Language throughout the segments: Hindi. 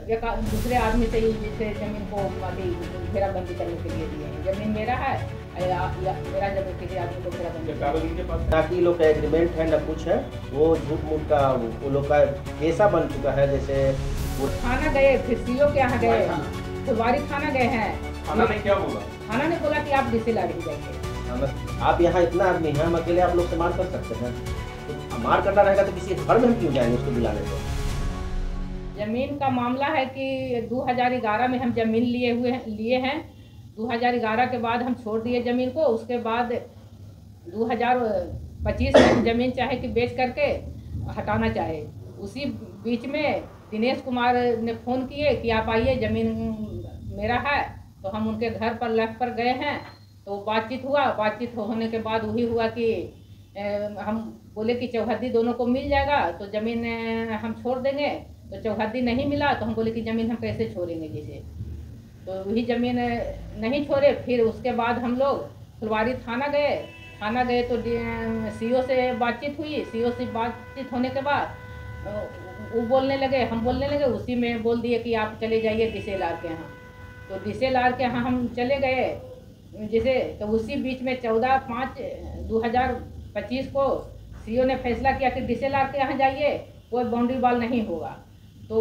एक दूसरे आदमी से ही जैसे जमीन को घेराबंदी करने के लिए दिए हैं। जमीन मेरा है या मेरा जमीन किसी आदमी को घेराबंदी। ताकि लोग का एग्रीमेंट है न कुछ है, वो झूठ मूठ का वो लोग का पेशा बन चुका है। जैसे वो थाना गए, फिर सीओ के यहाँ गए, फुलवारी थाना गए हैं। थाना ने क्या बोला? थाना ने बोला कि आप डीसी लारी जाइए। आप यहाँ इतना आदमी है, हम अकेले आप लोग से मार कर सकते हैं? तो मार करना रहेगा तो किसी घर में हम क्यों जाएंगे उसको बुलाने से? जमीन का मामला है कि 2011 में हम जमीन लिए हैं। 2011 के बाद हम छोड़ दिए जमीन को। उसके बाद 2025 में हम जमीन चाहे कि बेच करके हटाना चाहे। उसी बीच में दिनेश कुमार ने फ़ोन किए कि आप आइए, ज़मीन मेरा है। तो हम उनके घर पर लैफ पर गए हैं, तो बातचीत हुआ। बातचीत होने के बाद वही हुआ कि हम बोले कि चौहद्दी दोनों को मिल जाएगा तो ज़मीन हम छोड़ देंगे। तो चौहद्दी नहीं मिला तो हम बोले कि ज़मीन हम कैसे छोड़ेंगे जैसे। तो वही ज़मीन नहीं छोड़े। फिर उसके बाद हम लोग फुलवारी थाना गए तो सीओ से बातचीत हुई। सीओ से बातचीत होने के बाद वो बोलने लगे, हम बोलने लगे। उसी में बोल दिए कि आप चले जाइए DCLR के यहाँ। तो DCLR के यहाँ हम चले गए जैसे। तो उसी बीच में 14/5/2025 को सीओ ने फैसला किया कि DCLR के यहाँ जाइए, कोई बाउंड्री वॉल नहीं होगा। तो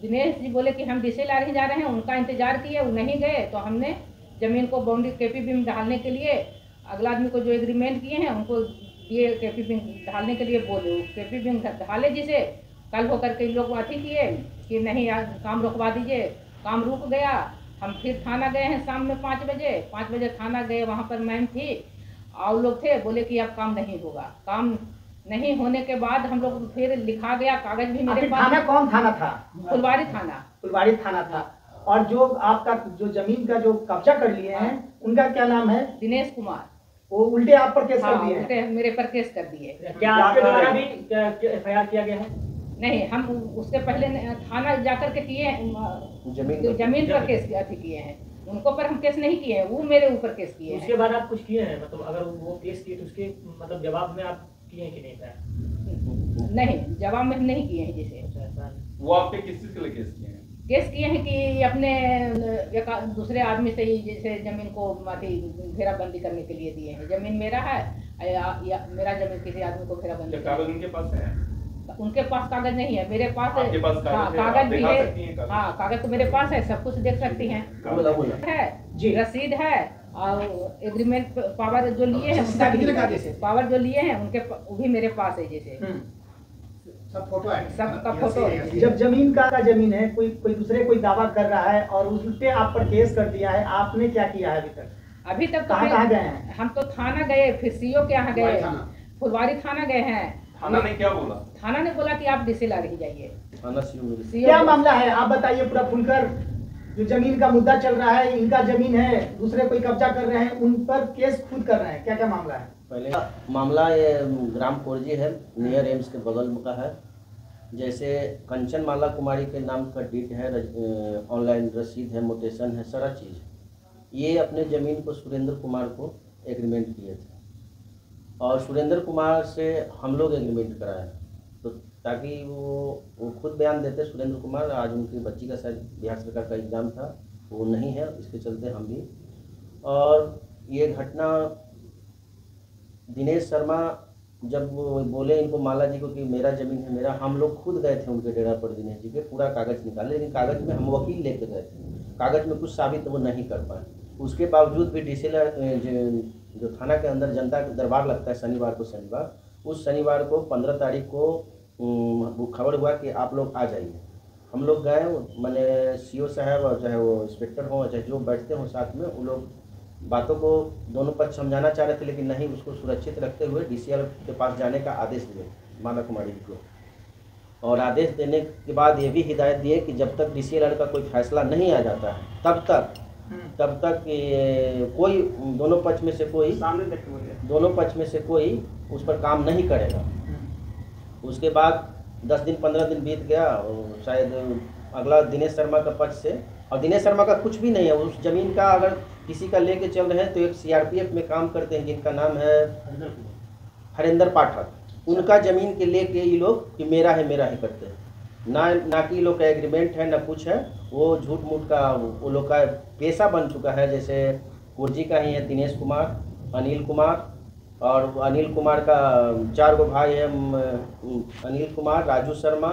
दिनेश जी बोले कि हम DCLR ही जा रहे हैं। उनका इंतजार किए, वो नहीं गए। तो हमने ज़मीन को बाउंड्री KPB में डालने के लिए अगला आदमी को जो एग्रीमेंट किए हैं उनको दिए, KPB में डालने के लिए बोले। KPB में डाले जिसे कल होकर के लोग अथी किए कि नहीं यार काम रुकवा दीजिए। काम रुक गया। हम फिर थाना गए हैं शाम में 5 बजे थाना गए। वहाँ पर मैम थी और लोग थे, बोले कि अब काम नहीं होगा। काम नहीं होने के बाद हम लोग फिर लिखा गया कागज भी मेरे पास। थाना कौन थाना था? फुलवारी थाना। फुलवारी थाना था। और जो आपका जो जमीन का जो कब्जा कर लिए हैं उनका क्या नाम है? दिनेश कुमार। वो उल्टे आप पर केस कर दिए हैं? उल्टे मेरे पर केस कर दिए। क्या आपके द्वारा भी FIR किया गया है? नहीं, हम उसके पहले थाना जाकर के किए, जमीन पर केस अथी किए हैं। उनको पर हम केस नहीं किए हैं, वो मेरे ऊपर केस किए हैं। उसके बाद आप कुछ किए हैं? मतलब अगर वो केस किए तो उसके मतलब जवाब में आप किए हैं कि नहीं था? नहीं, जवाब में हम नहीं किए हैं जैसे। वो आप पे किस चीज के लिए केस किए हैं? केस किए हैं कि अपने एक दूसरे आदमी से ही जैसे जमीन को घेराबंदी करने के लिए दिए हैं। जमीन मेरा है या मेरा जमीन किसी आदमी को घेराबंदी। कागज उनके पास है? उनके पास कागज नहीं है, मेरे पास है। आपके पास कागज है? कागज भी है। हाँ, कागज तो मेरे पास है, सब कुछ देख सकती हैं। है जी, रसीद है और एग्रीमेंट पावर जो लिए हैं उनका भी, पावर जो लिए हैं उनके वो भी मेरे पास है जैसे। सब फोटो है, सबका फोटो है। जब जमीन का जमीन है, कोई दूसरे कोई दावा कर रहा है और उल्टे आप पर केस कर दिया है, आपने क्या किया है अभी तक? अभी तक तो कहाँ गए हैं? हम तो थाना गए, फिर सीओ के यहाँ गए, फुलवारी थाना गए हैं। थाना ने क्या बोला? थाना ने बोला कि आप DCLR ही जाइए। क्या मामला है आप बताइए पूरा खुलकर। जो जमीन का मुद्दा चल रहा है, इनका जमीन है, दूसरे कोई कब्जा कर रहे हैं, उन पर केस खुद कर रहे हैं, क्या क्या मामला है? पहले मामला ये ग्राम कोरजी है, नियर एम्स के बगल का है। जैसे कंचन माला कुमारी के नाम का डीड है, ऑनलाइन रसीद है, मोटेशन है, सारा चीज़। ये अपने ज़मीन को सुरेंद्र कुमार को एग्रीमेंट किए थे और सुरेंद्र कुमार से हम लोग एग्रीमेंट कराए तो ताकि वो खुद बयान देते। सुरेंद्र कुमार आज उनकी बच्ची का शायद बिहार सरकार का एग्ज़ाम था, वो नहीं है, इसके चलते हम भी। और ये घटना दिनेश शर्मा जब वो बोले इनको माला जी को कि मेरा ज़मीन है मेरा, हम लोग खुद गए थे उनके डेरा पर दिनेश जी के, पूरा कागज़ निकाले। लेकिन कागज़ में हम वकील लेके गए थे, कागज़ में कुछ साबित वो नहीं कर पाए। उसके बावजूद भी DCLR जो थाना के अंदर जनता का दरबार लगता है शनिवार, उस शनिवार को 15 तारीख को खबर हुआ कि आप लोग आ जाइए। हम लोग गए, मैंने CO साहब और चाहे वो इंस्पेक्टर हों चाहे जो बैठते हों साथ में, वो लोग बातों को दोनों पक्ष समझाना चाह रहे थे, लेकिन नहीं, उसको सुरक्षित रखते हुए DCLR के पास जाने का आदेश दिए माला कुमारी जी को। और आदेश देने के बाद ये भी हिदायत दिए कि जब तक DCLR का कोई फैसला नहीं आ जाता है तब तक कोई दोनों पक्ष में से कोई उस पर काम नहीं करेगा। उसके बाद 10 दिन 15 दिन बीत गया, शायद अगला दिनेश शर्मा का पक्ष से, और दिनेश शर्मा का कुछ भी नहीं है उस जमीन का। अगर किसी का लेके चल रहे हैं तो एक CRPF में काम करते हैं जिनका नाम है हरेंद्र पाठक, उनका जमीन के लेके ये लोग कि मेरा है करते हैं। ना कि लोग का एग्रीमेंट है ना कुछ है। वो झूठ मूठ का वो लोग का पेशा बन चुका है। जैसे कुर्जी का ही है दिनेश कुमार, अनिल कुमार, और अनिल कुमार का 4 गो भाई है, अनिल कुमार, राजू शर्मा,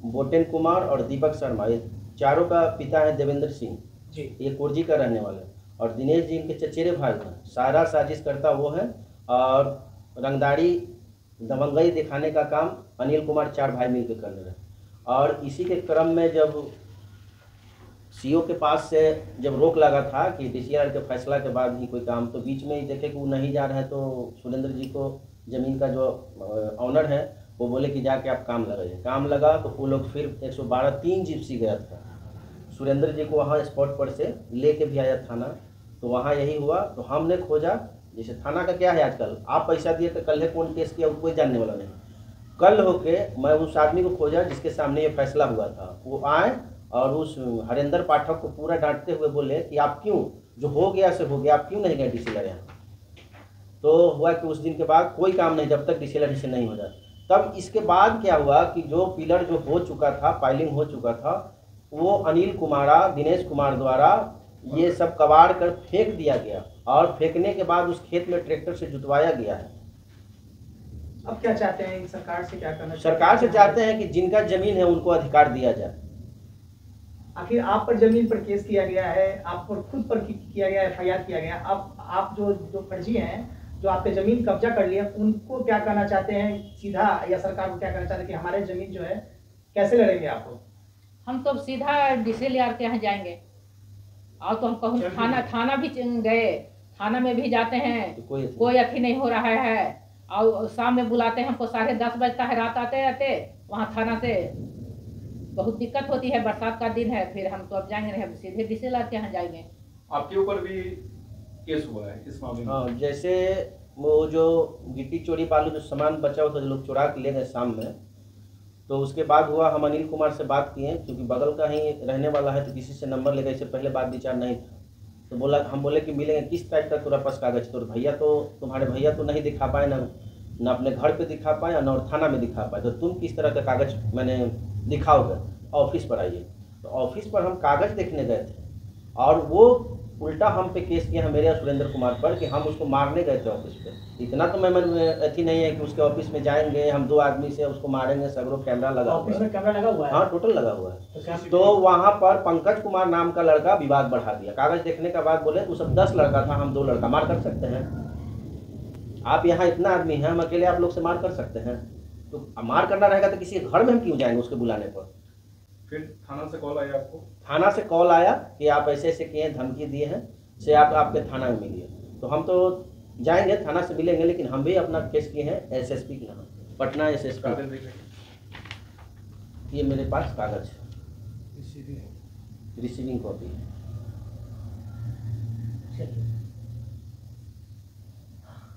बोटेन कुमार और दीपक शर्मा। ये चारों का पिता है देवेंद्र सिंह जी। ये कुर्जी का रहने वाले। और दिनेश जी इनके चचेरे भाई हैं। सारा साजिश करता वो है और रंगदारी दबंगई दिखाने का काम अनिल कुमार 4 भाई मिलकर कर रहे हैं। और इसी के क्रम में जब सीओ के पास से जब रोक लगा था कि डीसीआर के फैसला के बाद ही कोई काम, तो बीच में ही देखे कि वो नहीं जा रहे हैं, तो सुरेंद्र जी को ज़मीन का जो ऑनर है वो बोले कि जाके आप काम लगाइए। काम लगा तो वो लोग फिर 112 3 जिप्सी गया था। सुरेंद्र जी को वहाँ स्पॉट पर से लेके भी आया थाना। तो वहाँ यही हुआ। तो हमने खोजा, जैसे थाना का क्या है आजकल, आप पैसा दिए तो कल है कौन केस किया कोई जानने वाला नहीं। कल होके मैं उस आदमी को खोजा जिसके सामने ये फैसला हुआ था। वो आए और उस हरेंद्र पाठक को पूरा डांटते हुए बोले कि आप क्यों, जो हो गया से हो गया, आप क्यों नहीं गए डीसीएलआर यहाँ। तो हुआ कि उस दिन के बाद कोई काम नहीं जब तक डीसीएलआर से नहीं हो जाए। तब इसके बाद क्या हुआ कि जो पिलर जो हो चुका था, पाइलिंग हो चुका था, वो अनिल कुमारा दिनेश कुमार द्वारा ये सब कबाड़ कर फेंक दिया गया। और फेंकने के बाद उस खेत में ट्रैक्टर से जुतवाया गया है। अब क्या चाहते हैं सरकार से, क्या करना सरकार से चाहते हैं कि जिनका जमीन है उनको अधिकार दिया जाए। आखिर आप पर जमीन पर केस किया गया है, आप पर खुद पर किया गया, FIR किया गया। अब आप जो फर्जी हैं जो आपके जमीन कब्जा कर लिए, उनको क्या करना चाहते हैं सीधा, या सरकार को क्या करना चाहते हैं कि हमारे जमीन जो है कैसे लड़ेंगे आपको? हम तो सीधा डीसीएलआर के यहाँ जाएंगे। और तो हम कहूँ थाना भी गए, थाना में भी जाते हैं तो कोई अथी नहीं हो रहा है। और शाम में बुलाते हैं हमको 10:30 बजता है रात आते आते। वहाँ थाना से बहुत दिक्कत होती है, बरसात का दिन है। फिर हम तो अब जाएंगे नहीं, सीधे डीसीएलआर के यहाँ जाएंगे। आपके ऊपर भी केस हुआ है इस मामले में? हाँ, जैसे वो जो गिट्टी चोरी बालू जो सामान बचा हुआ था जो लोग चुरा के ले गए शाम में, तो उसके बाद हुआ हम अनिल कुमार से बात किए क्योंकि बगल का ही रहने वाला है, तो किसी से नंबर लेकर, इससे पहले बात विचार नहीं था। तो बोला, हम बोले कि मिलेंगे, किस टाइप का तेरा पास कागज? तो भैया तो तुम्हारे भैया तो नहीं दिखा पाए, ना अपने घर पे दिखा पाए ना और थाना में दिखा पाए, तो तुम किस तरह का कागज मैंने दिखाओगे? ऑफिस पर आइए। तो ऑफिस पर हम कागज देखने गए थे और वो उल्टा हम पे केस किया है मेरे और सुरेंद्र कुमार पर कि हम उसको मारने गए थे ऑफिस पे। इतना तो मैं अथी नहीं है कि उसके ऑफिस में जाएंगे हम 2 आदमी से उसको मारेंगे। सगरों कैमरा लगा हुआ ऑफिस में कैमरा लगा हुआ है? हाँ, टोटल लगा हुआ है। तो क्या तो वहाँ पर पंकज कुमार नाम का लड़का विवाद बढ़ा दिया। कागज देखने के बाद बोले तू सब 10 लड़का था, हम 2 लड़का मार कर सकते हैं? आप यहाँ इतना आदमी हैं, हम अकेले आप लोग से मार कर सकते हैं? तो मार करना रहेगा तो किसी घर में हम क्यों जाएंगे उसके बुलाने पर? फिर थाना से कॉल आया आपको? थाना से कॉल आया कि आप ऐसे ऐसे किए, धमकी दिए हैं, से आप आपके थाना में मिलिए। तो हम तो जाएंगे, थाना से मिलेंगे, लेकिन हम भी अपना केस किए हैं एसएसपी के यहाँ, पटना एसएसपी। कागज देख ये मेरे पास कागज है, रिसीविंग कॉपी है।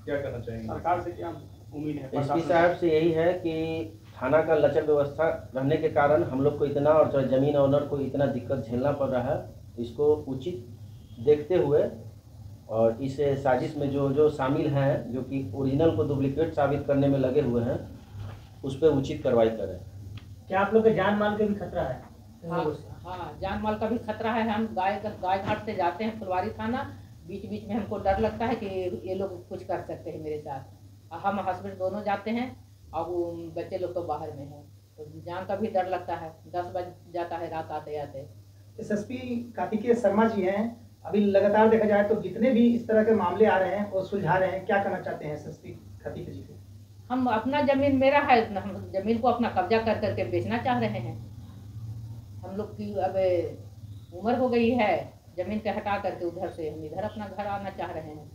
क्या करना चाहेंगे सरकार से? क्या उम्मीद है? एसपी साहब से यही है कि थाना का लचर व्यवस्था रहने के कारण हम लोग को इतना और जमीन ओनर को इतना दिक्कत झेलना पड़ रहा है। इसको उचित देखते हुए और इस साजिश में जो शामिल हैं, जो कि ओरिजिनल को डुप्लीकेट साबित करने में लगे हुए हैं, उस पर उचित कार्रवाई करें। क्या आप लोग के जान माल का भी खतरा है? हाँ, जान माल का भी खतरा है। हम गाय घाट से जाते हैं फुलवारी थाना, बीच बीच में हमको डर लगता है कि ये लोग कुछ कर सकते हैं मेरे साथ। हम हस्बैंड दोनों जाते हैं और वो बच्चे लोग तो बाहर में हैं, तो जान का भी डर लगता है। 10 बज जाता है रात आते आते। एसएसपी कार्तिकेय शर्मा जी हैं, अभी लगातार देखा जाए तो जितने भी इस तरह के मामले आ रहे हैं वो सुलझा रहे हैं, क्या करना चाहते हैं एसएसपी कार्तिकेय जी को? हम अपना जमीन मेरा है, हम जमीन को अपना कब्जा कर करके बेचना चाह रहे हैं। हम लोग की अब उम्र हो गई है, जमीन के हटा करके उधर से हम इधर अपना घर आना चाह रहे हैं।